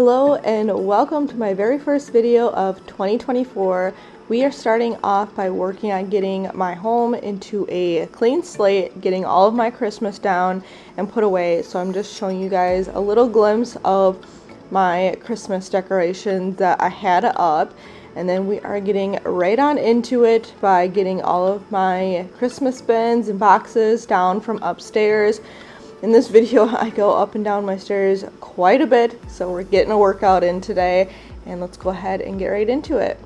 Hello and welcome to my very first video of 2024. We are starting off by working on getting my home into a clean slate, getting all of my Christmas down and put away. So I'm just showing you guys a little glimpse of my Christmas decorations that I had up. And then we are getting right on into it by getting all of my Christmas bins and boxes down from upstairs. In this video, I go up and down my stairs quite a bit, so we're getting a workout in today, and let's go ahead and get right into it.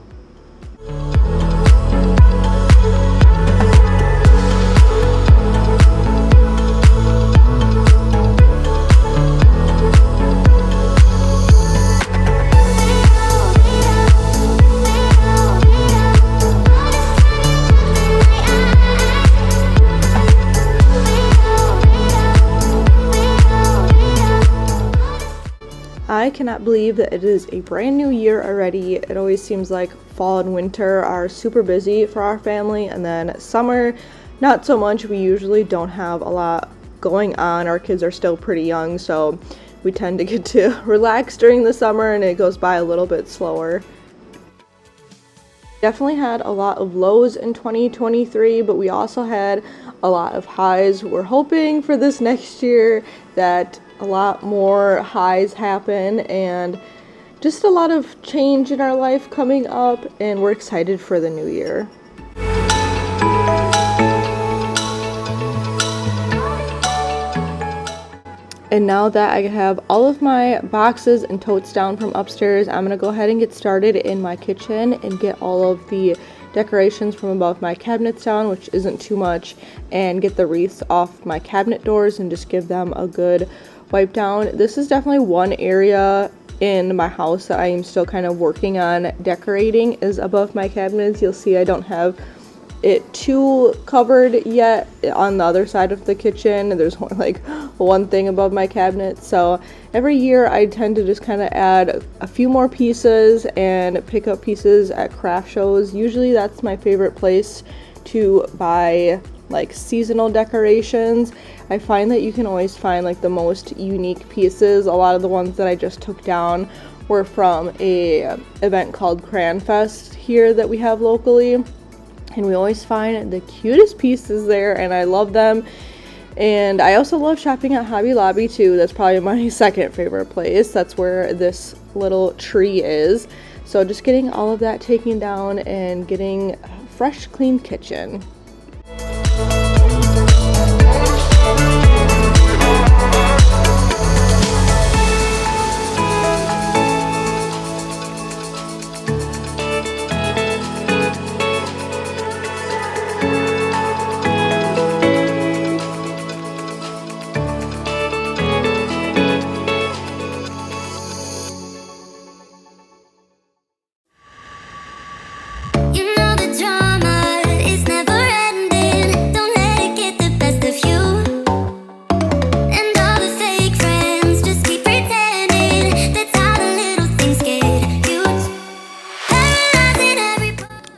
I cannot believe that it is a brand new year already. It always seems like fall and winter are super busy for our family, and then summer, not so much. We usually don't have a lot going on. Our kids are still pretty young, so we tend to get to relax during the summer and it goes by a little bit slower. Definitely had a lot of lows in 2023, but we also had a lot of highs. We're hoping for this next year that a lot more highs happen and just a lot of change in our life coming up, and we're excited for the new year. And now that I have all of my boxes and totes down from upstairs, I'm gonna go ahead and get started in my kitchen and get all of the decorations from above my cabinets down, which isn't too much, and get the wreaths off my cabinet doors and just give them a good wipe down. This is definitely one area in my house that I am still kind of working on decorating, is above my cabinets. You'll see I don't have it too covered yet on the other side of the kitchen. There's like one thing above my cabinet, so every year I tend to just kind of add a few more pieces and pick up pieces at craft shows. Usually that's my favorite place to buy like seasonal decorations. I find that you can always find like the most unique pieces. A lot of the ones that I just took down were from a event called Crayon Fest here that we have locally, and we always find the cutest pieces there, and I love them. And I also love shopping at Hobby Lobby too. That's probably my second favorite place. That's where this little tree is. So just getting all of that taken down and getting a fresh, clean kitchen.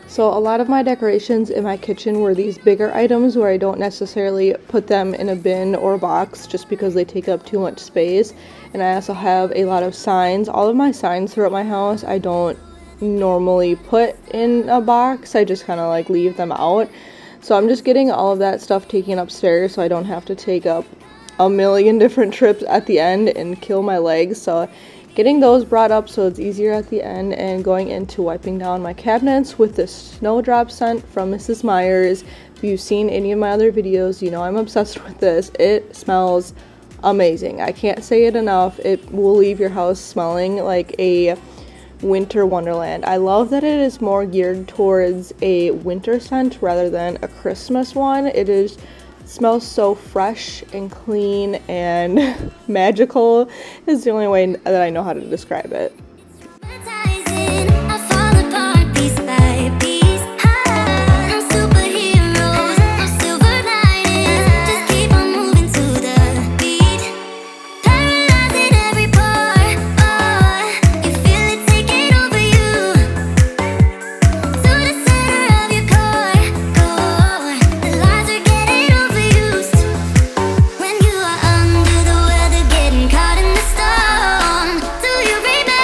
So a lot of my decorations in my kitchen were these bigger items where I don't necessarily put them in a bin or a box just because they take up too much space. And I also have a lot of signs. All of my signs throughout my house I don't normally put in a box. I just kind of like leave them out. So I'm just getting all of that stuff taken upstairs so I don't have to take up a million different trips at the end and kill my legs. So getting those brought up so it's easier at the end, and going into wiping down my cabinets with this snowdrop scent from Mrs. Meyer's. If you've seen any of my other videos, you know I'm obsessed with this. It smells amazing. I can't say it enough. It will leave your house smelling like a winter wonderland. I love that it is more geared towards a winter scent rather than a Christmas one. It smells so fresh and clean and magical is the only way that I know how to describe it. Caught in the storm. Do you remember?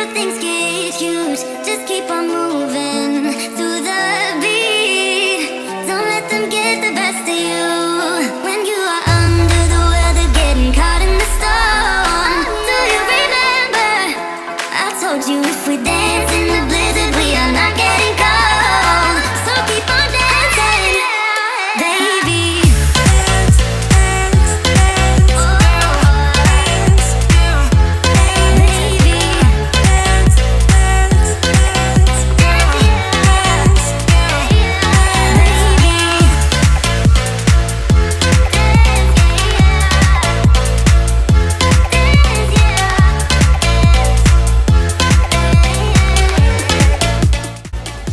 Little things get huge, just keep on moving through the beat. Don't let them get the best of you. When you are under the weather, getting caught in the storm, do you remember I told you if we dance in the blizzard, we are not getting cold. So keep on dancing, baby.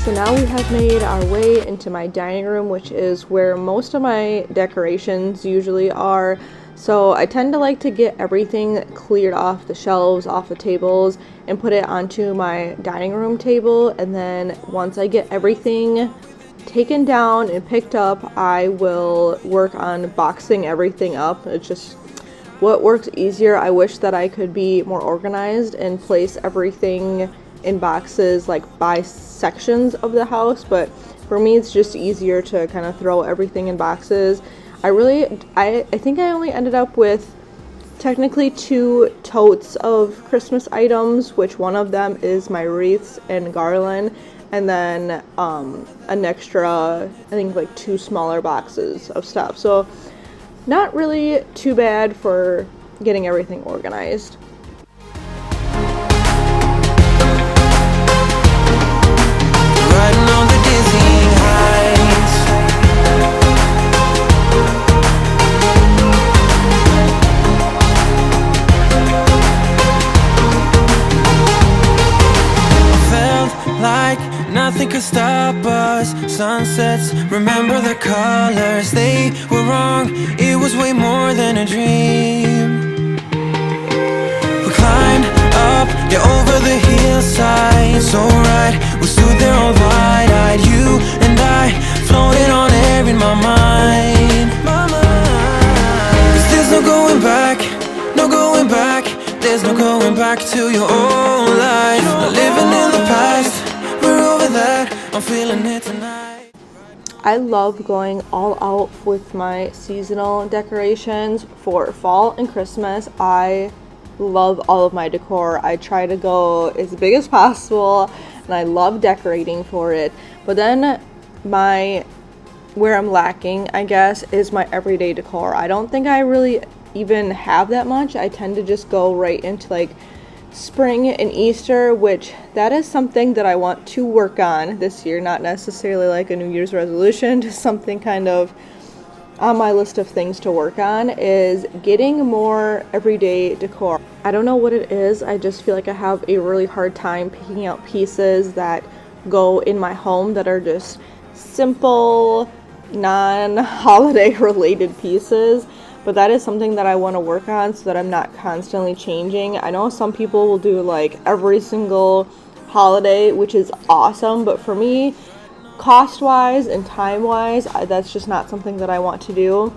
So now we have made our way into my dining room, which is where most of my decorations usually are. So I tend to like to get everything cleared off the shelves, off the tables, and put it onto my dining room table. And then once I get everything taken down and picked up, I will work on boxing everything up. It's just what works easier. I wish that I could be more organized and place everything in boxes like by sections of the house, but for me it's just easier to kind of throw everything in boxes. I think I only ended up with technically 2 totes of Christmas items, which one of them is my wreaths and garland, and then an extra, I think like 2 smaller boxes of stuff. So not really too bad for getting everything organized. Riding on the dizzying heights, felt like nothing could stop us. Sunsets, remember the colors, they were wrong. It was way more than a dream. We climbed up, yeah, over the hillside, so right. We stood there all wide-eyed, you and I, floating on air in my mind. 'Cause there's no going back, no going back. There's no going back to your old life. Not living in the past, we're over that. I'm feeling it tonight. I love going all out with my seasonal decorations for fall and Christmas. I love all of my decor. I try to go as big as possible, and I love decorating for it. But then where I'm lacking, I guess, is my everyday decor. I don't think I really even have that much. I tend to just go right into like spring and Easter, which that is something that I want to work on this year. Not necessarily like a New Year's resolution, just something kind of on my list of things to work on, is getting more everyday decor. I don't know what it is. I just feel like I have a really hard time picking out pieces that go in my home that are just simple, non-holiday related pieces. But that is something that I want to work on so that I'm not constantly changing. I know some people will do like every single holiday, which is awesome, but for me, cost-wise and time-wise, that's just not something that I want to do.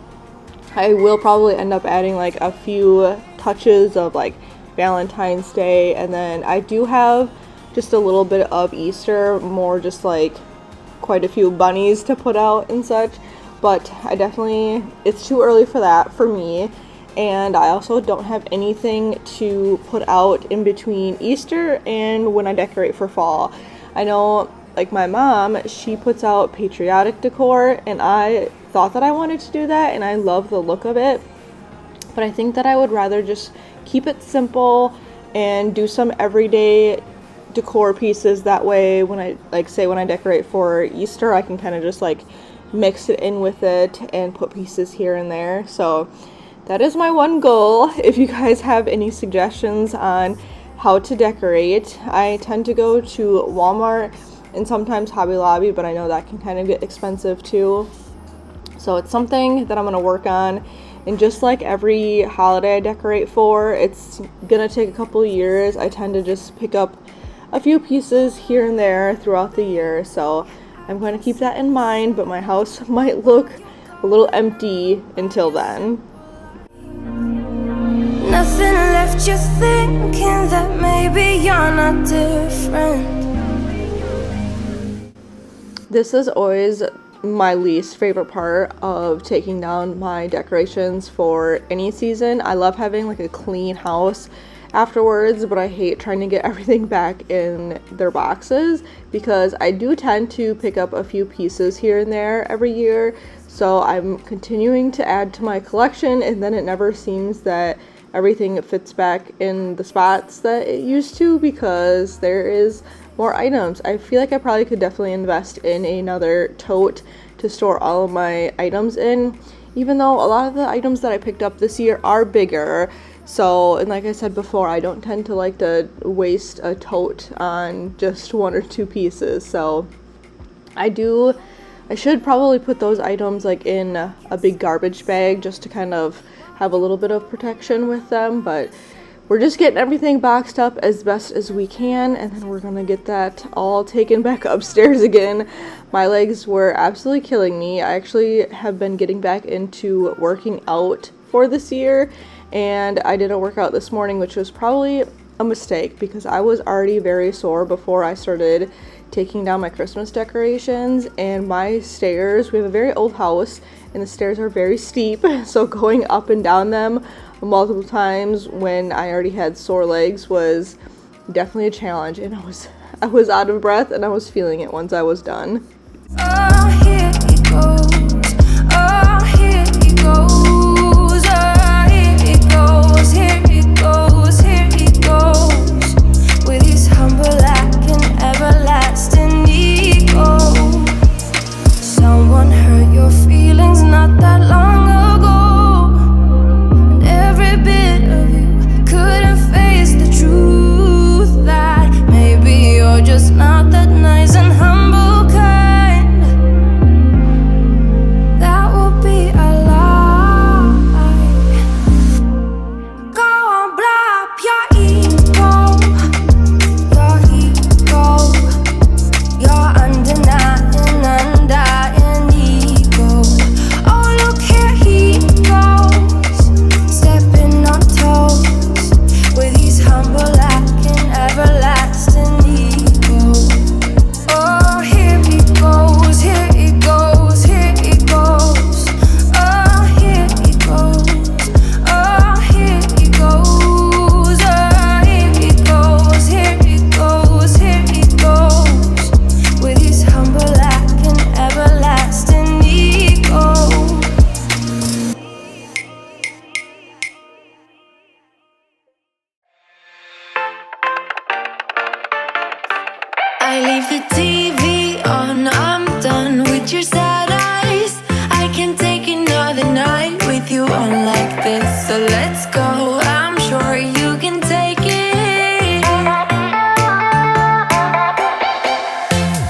I will probably end up adding like a few touches of like Valentine's Day, and then I do have just a little bit of Easter, more just like quite a few bunnies to put out and such. But it's too early for that for me, and I also don't have anything to put out in between Easter and when I decorate for fall. I know like my mom, she puts out patriotic decor, and I thought that I wanted to do that, and I love the look of it, but I think that I would rather just keep it simple and do some everyday decor pieces. That way when I decorate for Easter, I can kind of just like mix it in with it and put pieces here and there. So that is my one goal. If you guys have any suggestions on how to decorate, I tend to go to Walmart and sometimes Hobby Lobby, but I know that can kind of get expensive too. So it's something that I'm going to work on. And just like every holiday I decorate for, it's going to take a couple of years. I tend to just pick up a few pieces here and there throughout the year. So I'm going to keep that in mind, but my house might look a little empty until then. Nothing left you thinking that maybe you're not different. This is always my least favorite part of taking down my decorations for any season. I love having like a clean house afterwards, but I hate trying to get everything back in their boxes because I do tend to pick up a few pieces here and there every year. So I'm continuing to add to my collection, and then it never seems that everything fits back in the spots that it used to because there is more items. I feel like I probably could definitely invest in another tote to store all of my items in, even though a lot of the items that I picked up this year are bigger. So, and like I said before, I don't tend to like to waste a tote on just one or two pieces. So I should probably put those items like in a big garbage bag just to kind of have a little bit of protection with them, but we're just getting everything boxed up as best as we can, and then we're gonna get that all taken back upstairs again. My legs were absolutely killing me. I actually have been getting back into working out for this year, and I did a workout this morning, which was probably a mistake because I was already very sore before I started taking down my Christmas decorations. And my stairs, we have a very old house and the stairs are very steep, so going up and down them multiple times when I already had sore legs was definitely a challenge, and I was out of breath and I was feeling it once I was done. Oh, here he goes. Oh, here he goes. Oh, here he goes. Here he goes. Here he goes. With his humble lack and everlasting ego. Someone hurt your feelings not that long ago, and every bit of you couldn't face the truth that maybe you're just not that nice and humble kind. That would be a lie. Go on, blow up your ego, your undenying, undying ego. Oh, look here he goes, stepping on toes with his humble lack and everlasting ego. Oh, here he goes, here he goes, here he goes. Oh, here he goes, oh, here he goes, oh, here he goes, here he goes, here he goes. With his humble lack and everlasting ego. I leave the TV on, I'm done with your sad eyes. I can take another night with you on like this. So let's go, I'm sure you can take it.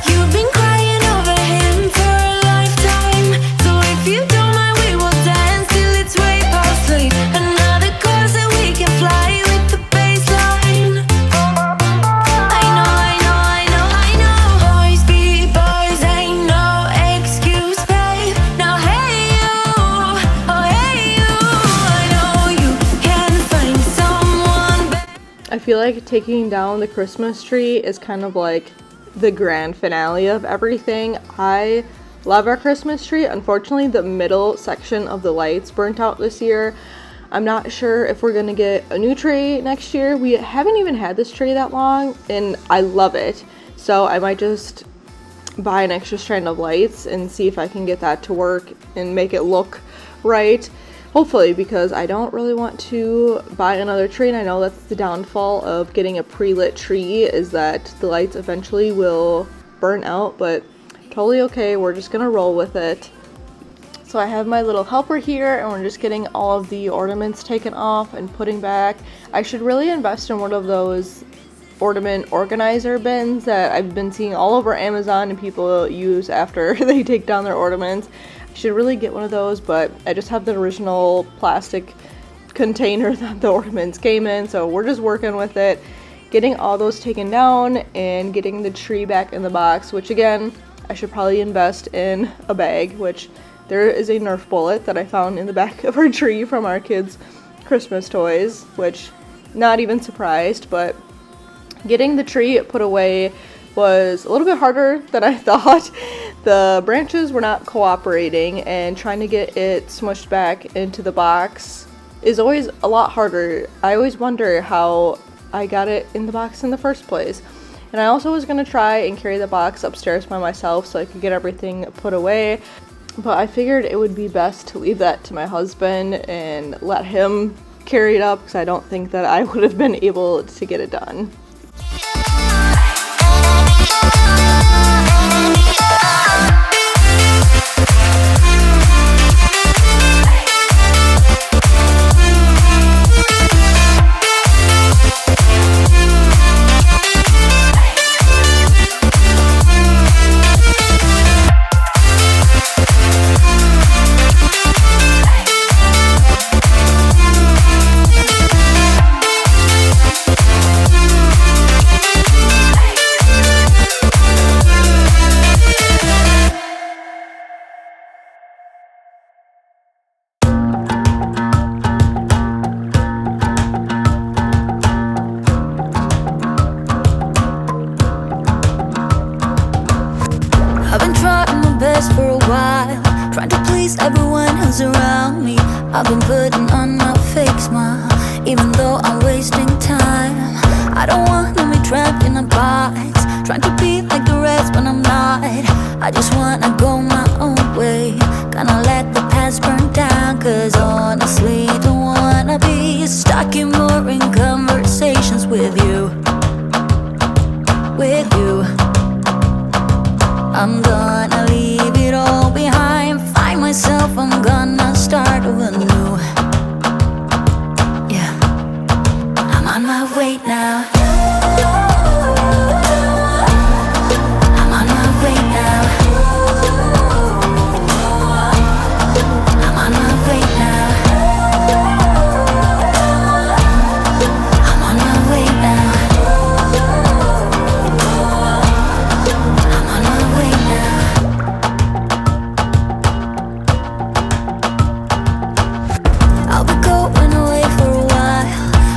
You've been crying over him for a lifetime, so if you don't mind we will dance till it's way past late. Another course that we can fly with the baseline. I know, I know, I know, I know. Boys be boys, ain't no excuse, babe. Now hey you, oh hey you, I know you can find someone better. I feel like taking down the Christmas tree is kind of like the grand finale of everything. I love our Christmas tree. Unfortunately, the middle section of the lights burnt out this year. I'm not sure if we're gonna get a new tree next year. We haven't even had this tree that long and I love it. So I might just buy an extra strand of lights and see if I can get that to work and make it look right. Hopefully, because I don't really want to buy another tree, and I know that's the downfall of getting a pre-lit tree is that the lights eventually will burn out, but totally okay. We're just gonna roll with it. So I have my little helper here and we're just getting all of the ornaments taken off and putting back. I should really invest in one of those ornament organizer bins that I've been seeing all over Amazon and people use after they take down their ornaments. I should really get one of those, but I just have the original plastic container that the ornaments came in, so we're just working with it, getting all those taken down and getting the tree back in the box, which again, I should probably invest in a bag, which there is a Nerf bullet that I found in the back of our tree from our kids' Christmas toys, which not even surprised, but getting the tree put away was a little bit harder than I thought. The branches were not cooperating, and trying to get it smushed back into the box is always a lot harder. I always wonder how I got it in the box in the first place. And I also was going to try and carry the box upstairs by myself so I could get everything put away, but I figured it would be best to leave that to my husband and let him carry it up, because I don't think that I would have been able to get it done. I've been trying my best for a while, trying to please everyone who's around me. I've been putting on my fake smile, even though I'm wasting time. I don't want to be trapped in a box, trying to be like the rest when I'm not. I just wanna go my own way, gonna let the past burn down. Cause honestly, don't wanna be stuck in boring conversations with you. With you, I'm gonna leave it all behind, find myself, I'm gonna start over new. Yeah, I'm on my way now. I'm on my way now. I'm on my way now. I'm on my way now. I'll be going away for a while.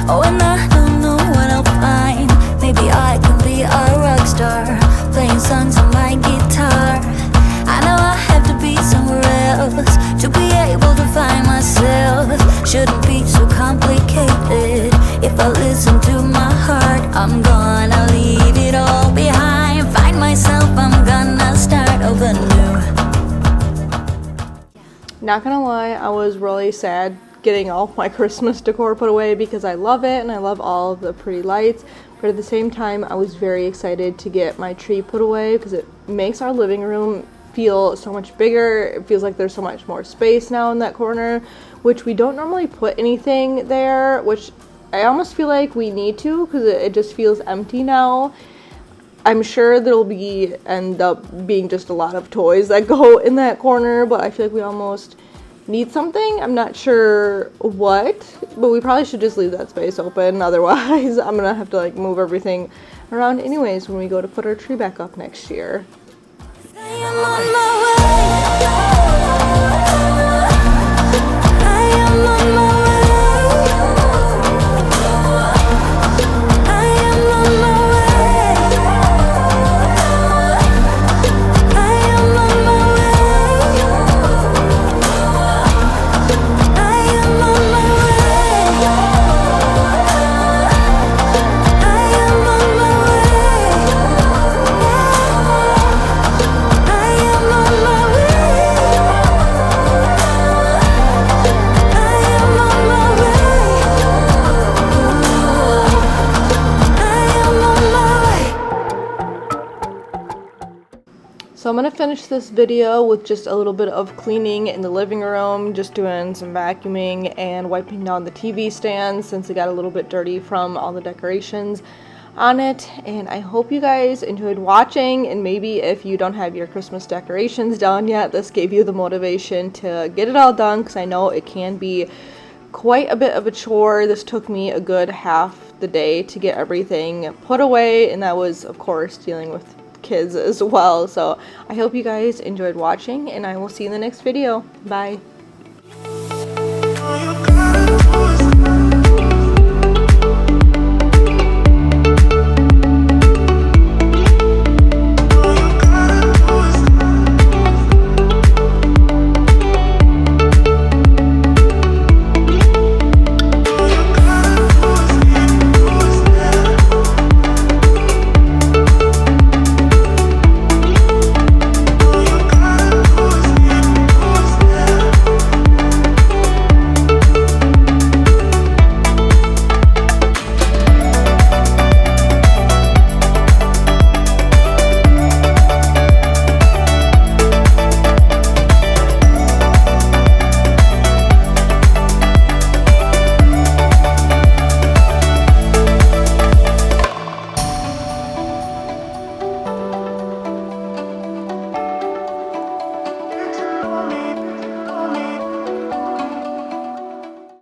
Oh, and I don't know what I'll find. Maybe I can be a rock star, playing songs on my guitar. I know I have to be somewhere else to be able to find myself. Shouldn't be so complicated if I listen to my heart. I'm gonna leave it all behind, find myself, I'm gonna start over new. Not gonna lie, I was really sad getting all my Christmas decor put away because I love it and I love all of the pretty lights, but at the same time I was very excited to get my tree put away because it makes our living room feel so much bigger. It feels like there's so much more space now in that corner, which we don't normally put anything there, which I almost feel like we need to because it just feels empty now. I'm sure there'll end up being just a lot of toys that go in that corner, but I feel like we almost need something. I'm not sure what, but we probably should just leave that space open. Otherwise, I'm gonna have to like move everything around anyways when we go to put our tree back up next year. I am on my way. I am on my way. I am on my way. I am on my way. I am on my way. I am on my So I'm going to finish this video with just a little bit of cleaning in the living room, just doing some vacuuming and wiping down the TV stand since it got a little bit dirty from all the decorations on it. And I hope you guys enjoyed watching, and maybe if you don't have your Christmas decorations done yet, this gave you the motivation to get it all done, because I know it can be quite a bit of a chore. This took me a good half the day to get everything put away, and that was of course dealing with kids as well. So I hope you guys enjoyed watching, and I will see you in the next video. Bye.